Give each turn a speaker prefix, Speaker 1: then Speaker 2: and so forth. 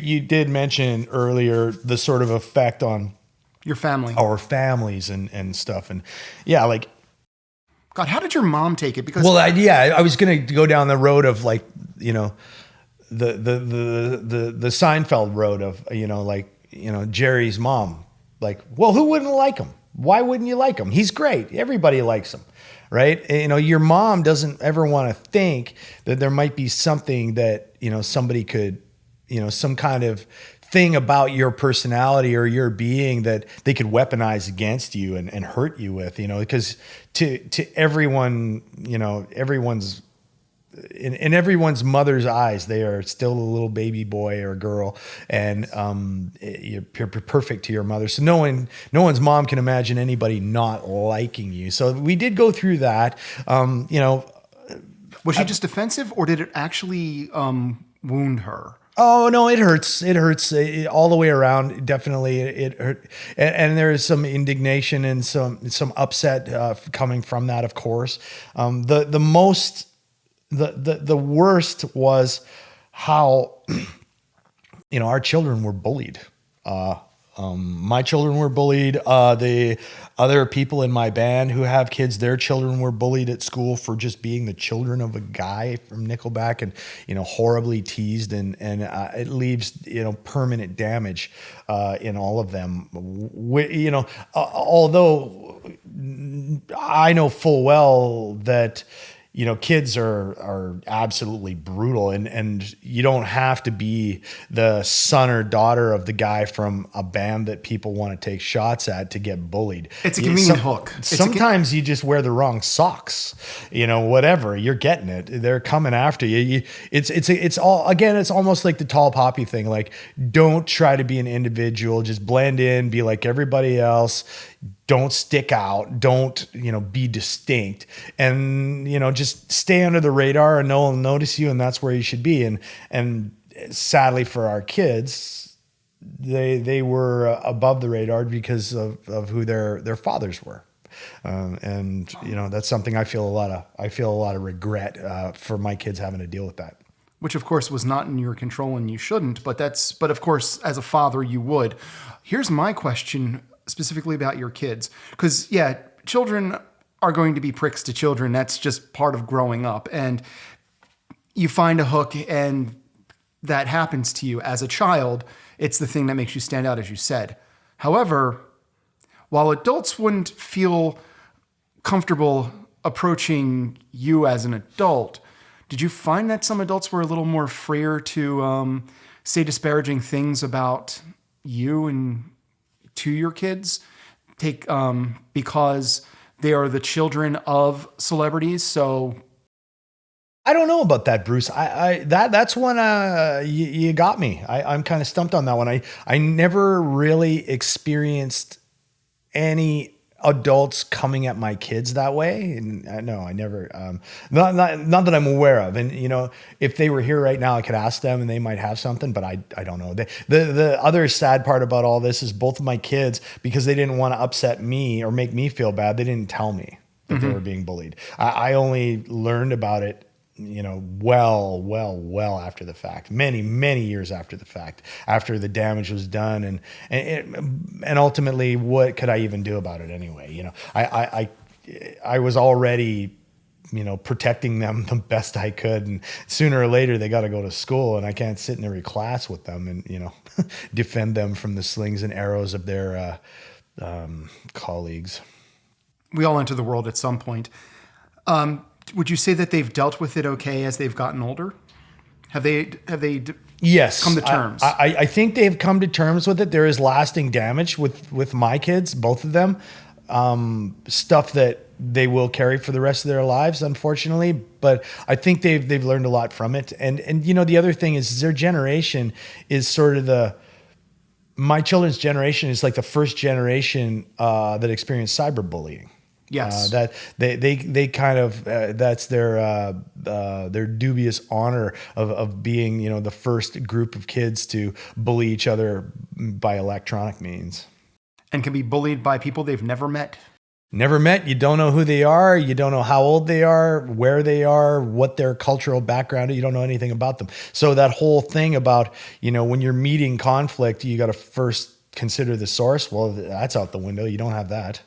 Speaker 1: You did mention earlier the sort of effect on
Speaker 2: Your family.
Speaker 1: our families and stuff. And yeah, like,
Speaker 2: God, how did your mom take it? Because
Speaker 1: well, I was going to go down the road of like, you know, the Seinfeld road of, Jerry's mom, like, well, who wouldn't like him? Why wouldn't you like him? He's great. Everybody likes him. Right. Your mom doesn't ever want to think that there might be something that, somebody could, some kind of thing about your personality or your being that they could weaponize against you and hurt you with, because to everyone, everyone's in everyone's mother's eyes, they are still a little baby boy or girl, and you're perfect to your mother. So no one's mom can imagine anybody not liking you. So we did go through that.
Speaker 2: was she just defensive, or did it actually wound her?
Speaker 1: Oh no, it hurts. It hurts all the way around. Definitely, it hurt, and there is some indignation and some upset coming from that. Of course, the worst was how our children were bullied. My children were bullied. The other people in my band who have kids, their children were bullied at school for just being the children of a guy from Nickelback, and horribly teased, and it leaves permanent damage in all of them. Although I know full well that kids are absolutely brutal, and you don't have to be the son or daughter of the guy from a band that people want to take shots at to get bullied.
Speaker 2: It's a convenient hook.
Speaker 1: Sometimes you just wear the wrong socks, whatever, you're getting it. They're coming after you. It's almost like the tall poppy thing. Like, don't try to be an individual, just blend in, be like everybody else. Don't stick out. Don't, be distinct, and, just stay under the radar and no one will notice you. And that's where you should be. And sadly for our kids, they were above the radar because of who their fathers were. That's something I feel a lot of regret for my kids having to deal with that.
Speaker 2: Which of course was not in your control, and you shouldn't, but of course, as a father, you would. Here's my question specifically about your kids. Because, children are going to be pricks to children. That's just part of growing up. And you find a hook and that happens to you as a child. It's the thing that makes you stand out, as you said. However, while adults wouldn't feel comfortable approaching you as an adult, did you find that some adults were a little more freer to say disparaging things about you and to your kids, because they are the children of celebrities? So
Speaker 1: I don't know about that, Bruce. That's one you got me. I'm kind of stumped on that one. I never really experienced any adults coming at my kids that way, and no, I never. Not that I'm aware of. And if they were here right now, I could ask them, and they might have something. But I don't know. The other sad part about all this is both of my kids, because they didn't want to upset me or make me feel bad, they didn't tell me that they were being bullied. I only learned about it, well after the fact, many years after the fact, after the damage was done, and ultimately, what could I even do about it anyway? I was already, protecting them the best I could, and sooner or later they got to go to school, and I can't sit in every class with them and defend them from the slings and arrows of their colleagues.
Speaker 2: We all enter the world at some point. Would you say that they've dealt with it okay as they've gotten older? Have they
Speaker 1: Yes,
Speaker 2: come to terms?
Speaker 1: I think they've come to terms with it. There is lasting damage with my kids, both of them. Stuff that they will carry for the rest of their lives, unfortunately. But I think they've learned a lot from it. And the other thing is their generation is sort of my children's generation is like the first generation that experienced cyberbullying.
Speaker 2: Yes,
Speaker 1: that they kind of that's their dubious honor of being the first group of kids to bully each other by electronic means,
Speaker 2: and can be bullied by people they've never met.
Speaker 1: Never met, you don't know who they are, you don't know how old they are, where they are, what their cultural background is, you don't know anything about them. So that whole thing about, when you're meeting conflict, you got to first consider the source. Well, that's out the window. You don't have that.